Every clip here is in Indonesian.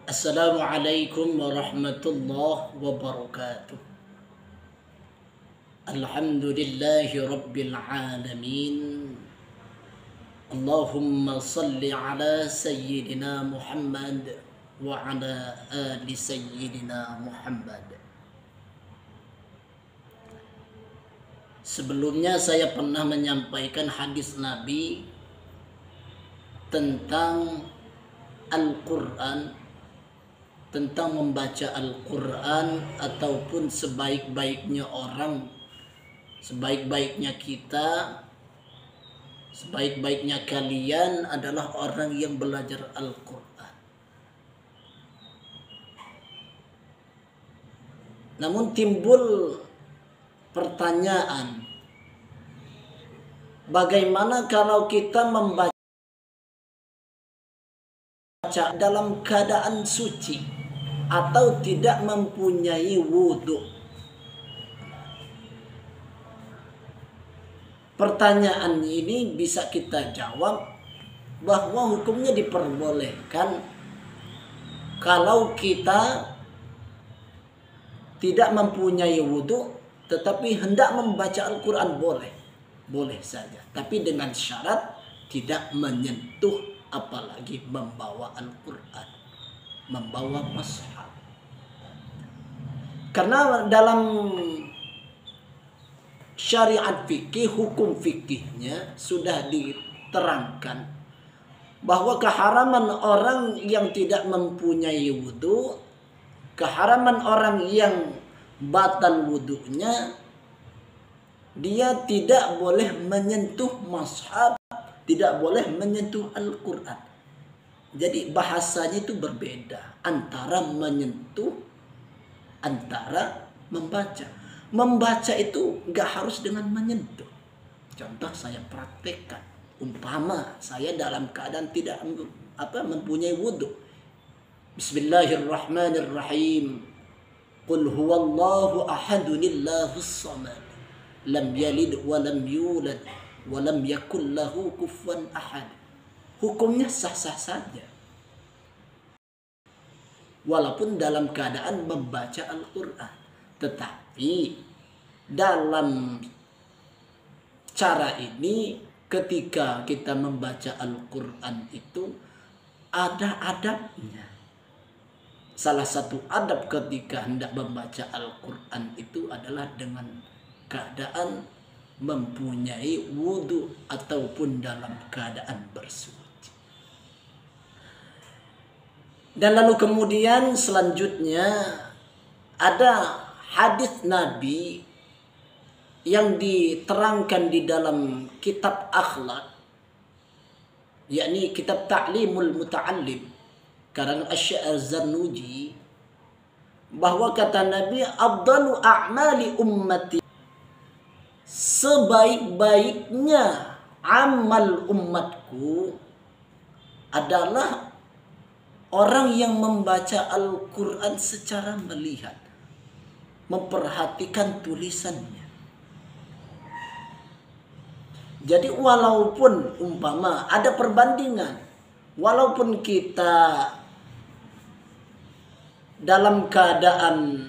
Assalamualaikum warahmatullahi wabarakatuh. Alhamdulillahi rabbil alamin. Allahumma salli ala sayyidina Muhammad wa ala ali sayyidina Muhammad. Sebelumnya saya pernah menyampaikan hadis Nabi tentang Al-Quran, tentang membaca Al-Quran, ataupun sebaik-baiknya orang, sebaik-baiknya kita, sebaik-baiknya kalian adalah orang yang belajar Al-Quran. Namun timbul pertanyaan, bagaimana kalau kita membaca dalam keadaan suci atau tidak mempunyai wudhu? Pertanyaan ini bisa kita jawab bahwa hukumnya diperbolehkan kalau kita tidak mempunyai wudhu tetapi hendak membaca Al-Quran, boleh saja, tapi dengan syarat tidak menyentuh, apalagi membawa Al-Quran, membawa mushaf. Karena dalam syariat fikih, hukum fikihnya sudah diterangkan bahwa keharaman orang yang tidak mempunyai wudhu, keharaman orang yang batal wudhunya, dia tidak boleh menyentuh mushaf, tidak boleh menyentuh Al-Quran. Jadi bahasanya itu berbeda antara menyentuh, antara membaca. Membaca itu gak harus dengan menyentuh. Contoh saya praktekkan. Umpama saya dalam keadaan tidak mempunyai wudhu. Bismillahirrahmanirrahim. Qul huwallahu ahadunillahus samad. Lam yalid wa lam yulad wa lam yakul lahu kufuwan ahad. Hukumnya sah-sah saja, walaupun dalam keadaan membaca Al-Quran. Tetapi dalam cara ini, ketika kita membaca Al-Quran itu ada adabnya. Salah satu adab ketika hendak membaca Al-Quran itu adalah dengan keadaan mempunyai wudhu ataupun dalam keadaan bersuci. Dan lalu kemudian selanjutnya ada hadis Nabi yang diterangkan di dalam kitab akhlak, yakni kitab Ta'limul Muta'allim karena Asy-Syaikh Az-Zarnuji, bahwa kata Nabi, afdalu a'mali ummati, sebaik-baiknya amal umatku adalah orang yang membaca Al-Quran secara melihat, memperhatikan tulisannya. Jadi walaupun umpama ada perbandingan, walaupun kita dalam keadaan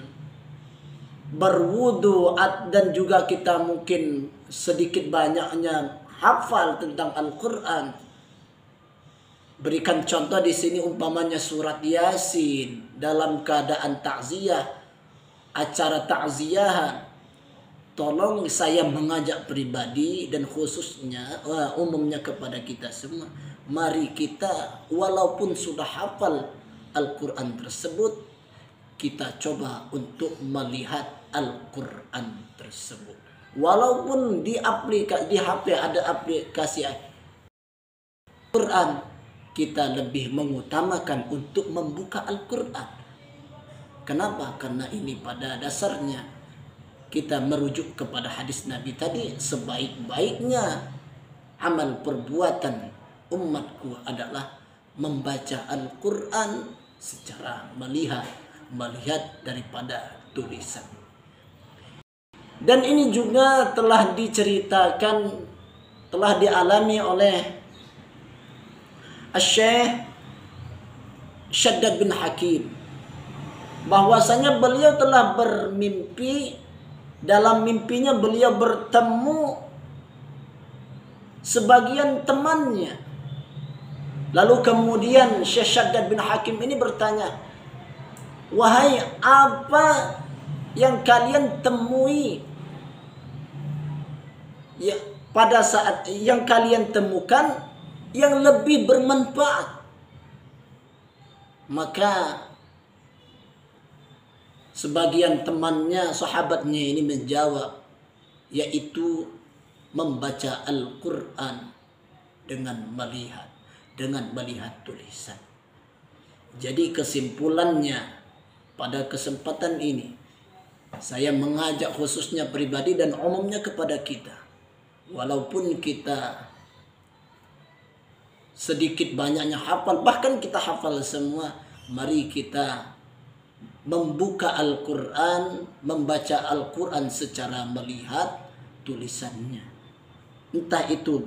berwudu dan juga kita mungkin sedikit banyaknya hafal tentang Al-Quran. Berikan contoh di sini umpamanya surat Yasin dalam keadaan takziah, acara takziahan. Tolong saya mengajak pribadi dan khususnya umumnya kepada kita semua, mari kita walaupun sudah hafal Al-Quran tersebut, kita coba untuk melihat Al-Quran tersebut. Walaupun di HP ada aplikasi Al-Quran, kita lebih mengutamakan untuk membuka Al-Quran. Kenapa? Karena ini pada dasarnya kita merujuk kepada hadis Nabi tadi, sebaik-baiknya amal perbuatan umatku adalah membaca Al-Quran secara melihat daripada tulisan. Dan ini juga telah diceritakan, telah dialami oleh Asy-Syaikh Shaddad bin Hakim, bahwasanya beliau telah bermimpi, dalam mimpinya beliau bertemu sebagian temannya. Lalu kemudian Syekh Shaddad bin Hakim ini bertanya, wahai, apa yang kalian temui ya, pada saat yang kalian temukan yang lebih bermanfaat? Maka sebagian temannya, sahabatnya ini menjawab, yaitu membaca Al-Quran dengan melihat tulisan. Jadi kesimpulannya, pada kesempatan ini saya mengajak khususnya pribadi dan umumnya kepada kita, walaupun kita sedikit banyaknya hafal, bahkan kita hafal semua, mari kita membuka Al-Quran, membaca Al-Quran secara melihat tulisannya. Entah itu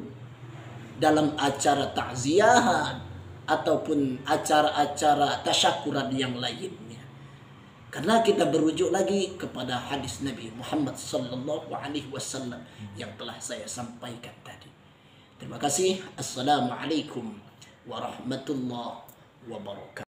dalam acara takziahan ataupun acara-acara tasyakuran yang lainnya. Karena kita berujuk lagi kepada hadis Nabi Muhammad sallallahu alaihi wasallam yang telah saya sampaikan tadi. Terima kasih. Assalamualaikum warahmatullahi wabarakatuh.